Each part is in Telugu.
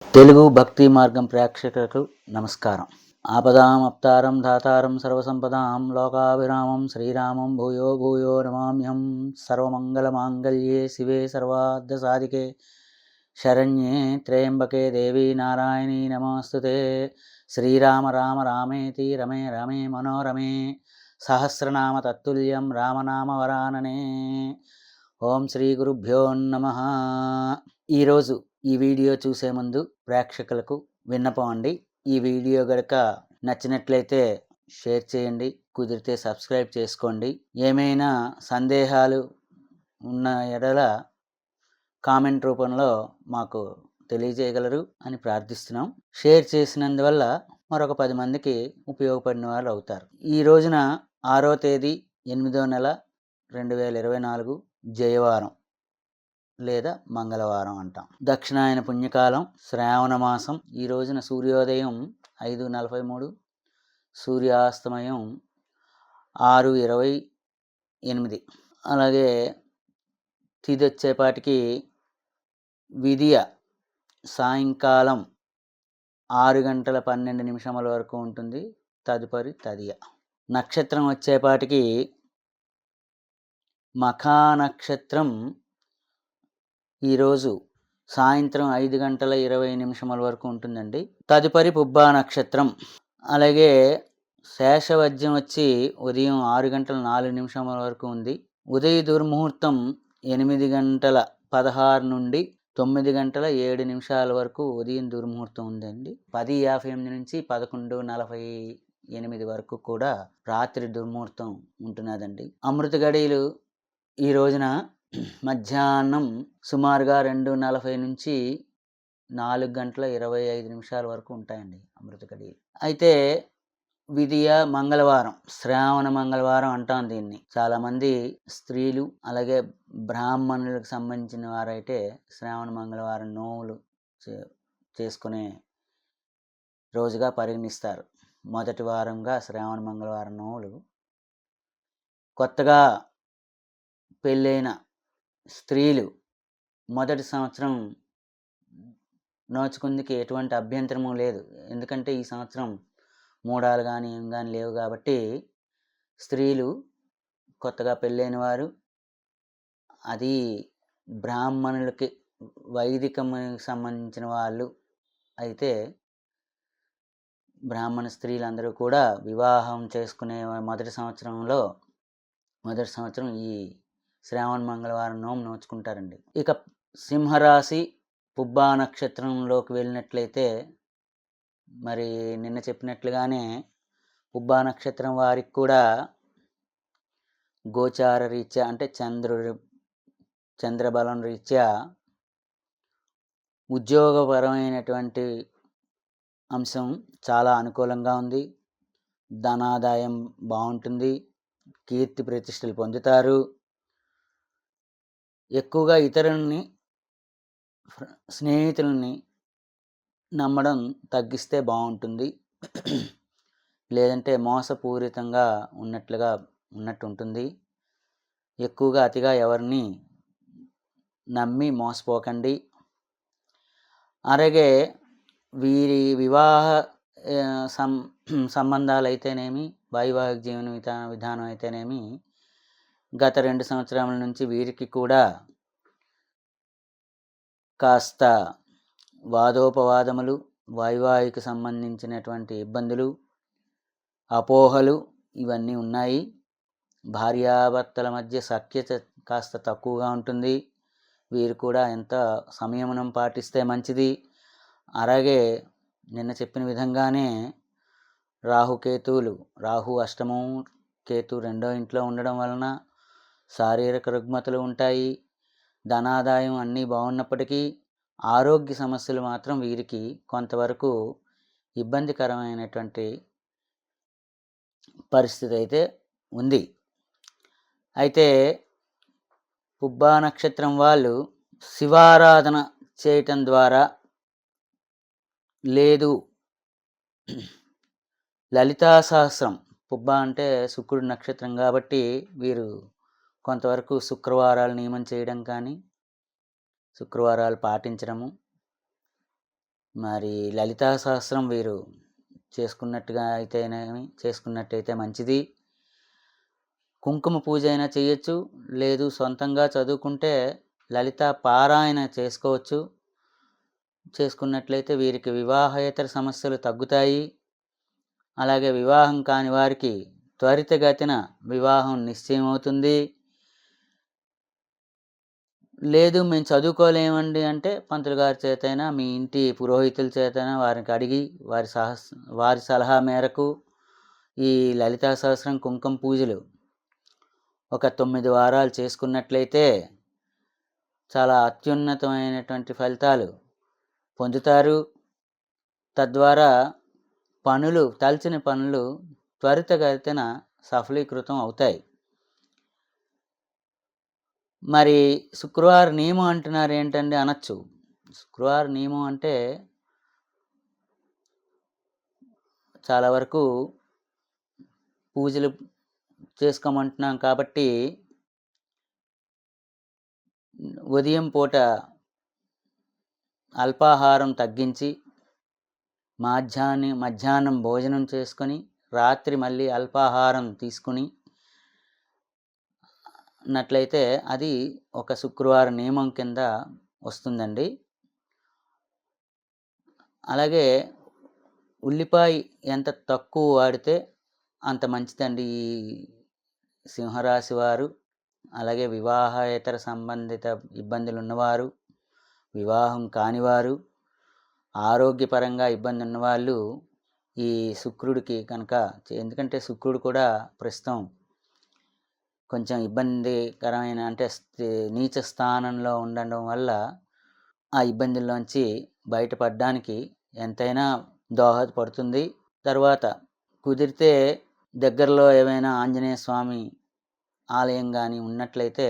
తెలుగు భక్తి మార్గం ప్రేక్షకులకు నమస్కారం. ఆపదామప్తారం దాతారం సర్వసంపదాం లోకాభిరామం శ్రీరామం భూయో భూయో నమామ్యహం. సర్వమంగళమాంగళ్యే శివే సర్వార్థసాధికే శరణ్యే త్రయంబకే దేవి నారాయణీ నమోస్తుతే. శ్రీరామ రామ రామేతి రమే రమే మనోరమే సహస్రనామ తత్తుల్యం రామనామ వరాననే. ఓం శ్రీ గురుభ్యో నమః. ఈరోజు ఈ వీడియో చూసే ముందు ప్రేక్షకులకు విన్నపం అండి. ఈ వీడియో గనక నచ్చినట్లయితే షేర్ చేయండి, కుదిరితే సబ్స్క్రైబ్ చేసుకోండి. ఏమైనా సందేహాలు ఉన్న ఎడల కామెంట్ రూపంలో మాకు తెలియజేయగలరు అని ప్రార్థిస్తున్నాం. షేర్ చేసినందువల్ల మరొక 10 మందికి ఉపయోగపడిన వాళ్ళు అవుతారు. ఈ రోజున 6వ తేదీ 8వ నెల 2024 జయవారం లేదా మంగళవారం అంటాం. దక్షిణాయన పుణ్యకాలం శ్రావణ మాసం. ఈ రోజున సూర్యోదయం 5:43, సూర్యాస్తమయం 6:28. అలాగే తిథి వచ్చేపాటికి విదియ సాయంకాలం 6:12 వరకు ఉంటుంది. తదుపరి తదియ. నక్షత్రం వచ్చేపాటికి మఖా నక్షత్రం ఈరోజు సాయంత్రం 5:20 వరకు ఉంటుందండి. తదుపరి పుబ్బా నక్షత్రం. అలాగే శేషవజ్యం వచ్చి ఉదయం 6:04 వరకు ఉంది. ఉదయ దుర్ముహూర్తం 8:16 నుండి 9:07 వరకు ఉదయం దుర్ముహూర్తం ఉందండి. 10:58 నుంచి 11:48 వరకు కూడా రాత్రి దుర్ముహూర్తం ఉంటున్నదండి. అమృత గడియలు ఈ రోజున మధ్యాహ్నం సుమారుగా 2:40 నుంచి 4:25 వరకు ఉంటాయండి అమృత గడియలు. అయితే విదియ మంగళవారం, శ్రావణ మంగళవారం అంటాం దీన్ని. చాలామంది స్త్రీలు అలాగే బ్రాహ్మణులకు సంబంధించిన వారైతే శ్రావణ మంగళవారం నోములు చేసుకునే రోజుగా పరిగణిస్తారు. మొదటి వారంగా శ్రావణ మంగళవారం నోములు. కొత్తగా పెళ్ళైన స్త్రీలు మొదటి సంవత్సరం నోచుకుందుకు ఎటువంటి అభ్యంతరము లేదు. ఎందుకంటే ఈ సంవత్సరం మూడాలు కానీ ఏం కానీ లేవు కాబట్టి స్త్రీలు కొత్తగా పెళ్ళైన వారు, అది బ్రాహ్మణులకి వైదికముకి సంబంధించిన వాళ్ళు అయితే బ్రాహ్మణ స్త్రీలందరూ కూడా వివాహం చేసుకునే మొదటి సంవత్సరం ఈ శ్రావణ మంగళవారం నోము నోచుకుంటారండి. ఇక సింహరాశి పుబ్బా నక్షత్రంలోకి వెళ్ళినట్లయితే మరి నిన్న చెప్పినట్లుగానే పుబ్బా నక్షత్రం వారికి కూడా గోచార రీత్యా అంటే చంద్రబలం రీత్యా ఉద్యోగపరమైనటువంటి అంశం చాలా అనుకూలంగా ఉంది. ధనాదాయం బాగుంటుంది. కీర్తి ప్రతిష్టలు పొందుతారు. ఎక్కువగా ఇతరుల్ని, స్నేహితుల్ని నమ్మడం తగ్గిస్తే బాగుంటుంది. లేదంటే మోసపూరితంగా ఉన్నట్టు ఉంటుంది. ఎక్కువగా అతిగా ఎవరిని నమ్మి మోసపోకండి. అలాగే వీరి వివాహ సంబంధాలు అయితేనేమి, వైవాహిక జీవన విధానం అయితేనేమి గత 2 సంవత్సరాల నుంచి వీరికి కూడా కాస్త వాదోపవాదములు, వైవాహిక సంబంధించినటువంటి ఇబ్బందులు, అపోహలు ఇవన్నీ ఉన్నాయి. భార్యాభర్తల మధ్య సఖ్యత కాస్త తక్కువగా ఉంటుంది. వీరు కూడా ఎంత సంయమనం పాటిస్తే మంచిది. అలాగే నిన్న చెప్పిన విధంగానే రాహు అష్టమం, కేతు 2వ ఇంట్లో ఉండడం వలన శారీరక రుగ్మతలు ఉంటాయి. ధనాదాయం అన్నీ బాగున్నప్పటికీ ఆరోగ్య సమస్యలు మాత్రం వీరికి కొంతవరకు ఇబ్బందికరమైనటువంటి పరిస్థితి అయితే ఉంది. అయితే పుబ్బా నక్షత్రం వాళ్ళు శివారాధన చేయటం ద్వారా, లేదు లలితా సహస్రం, పుబ్బా అంటే శుక్రుడి నక్షత్రం కాబట్టి వీరు కొంతవరకు శుక్రవారాలు నియమం చేయడం కానీ, శుక్రవారాలు పాటించడము, మరి లలితా సహస్రం వీరు చేసుకున్నట్టయితే మంచిది. కుంకుమ పూజ అయినా చేయొచ్చు. లేదు సొంతంగా చదువుకుంటే లలిత పారాయణ చేసుకోవచ్చు. చేసుకున్నట్లయితే వీరికి వివాహేతర సమస్యలు తగ్గుతాయి. అలాగే వివాహం కాని వారికి త్వరితగతిన వివాహం నిశ్చయమవుతుంది. లేదు మేము చదువుకోలేమండి అంటే పంతులు గారి చేతైనా, మీ ఇంటి పురోహితుల చేతైనా వారికి అడిగి వారి సలహా మేరకు ఈ లలితా సహస్రం కుంకుమ పూజలు ఒక 9 వారాలు చేసుకున్నట్లయితే చాలా అత్యున్నతమైనటువంటి ఫలితాలు పొందుతారు. తద్వారా తలచిన పనులు త్వరితగతిన సఫలీకృతం అవుతాయి. మరి శుక్రవార నియమం అంటున్నారు ఏంటండి అనొచ్చు. శుక్రవార నియమం అంటే చాలా వరకు పూజలు చేసుకోమంటున్నాం కాబట్టి ఉదయం పూట అల్పాహారం తగ్గించి మధ్యాహ్నం భోజనం చేసుకొని రాత్రి మళ్ళీ అల్పాహారం తీసుకుని నట్లయితే అది ఒక శుక్రవార నియమం కింద వస్తుందండి. అలాగే ఉల్లిపాయ ఎంత తక్కువ వాడితే అంత మంచిదండి ఈ సింహరాశి వారు. అలాగే వివాహేతర సంబంధిత ఇబ్బందులు ఉన్నవారు, వివాహం కానివారు, ఆరోగ్యపరంగా ఇబ్బంది ఉన్నవాళ్ళు ఈ శుక్రుడికి కనుక, ఎందుకంటే శుక్రుడు కూడా ప్రస్తుతం కొంచెం ఇబ్బందికరమైన అంటే నీచ స్థానంలో ఉండడం వల్ల ఆ ఇబ్బందుల్లోంచి బయటపడడానికి ఎంతైనా దోహదపడుతుంది. తర్వాత కుదిరితే దగ్గరలో ఏమైనా ఆంజనేయ స్వామి ఆలయం కానీ ఉన్నట్లయితే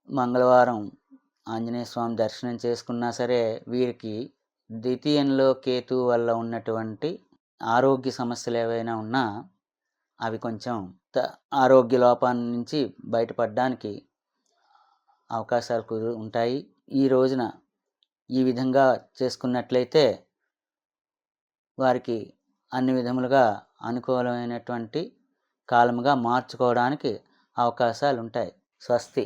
మంగళవారం ఆంజనేయ స్వామి దర్శనం చేసుకున్నా సరే వీరికి ద్వితీయంలో కేతు వల్ల ఉన్నటువంటి ఆరోగ్య సమస్యలు ఏవైనా ఉన్నా అవి కొంచెం ఆరోగ్య లోపాల నుంచి బయటపడడానికి అవకాశాలు ఉంటాయి. ఈ రోజున ఈ విధంగా చేసుకున్నట్లయితే వారికి అన్ని విధములుగా అనుకూలమైనటువంటి కాలముగా మార్చుకోవడానికి అవకాశాలు ఉంటాయి. స్వస్తి.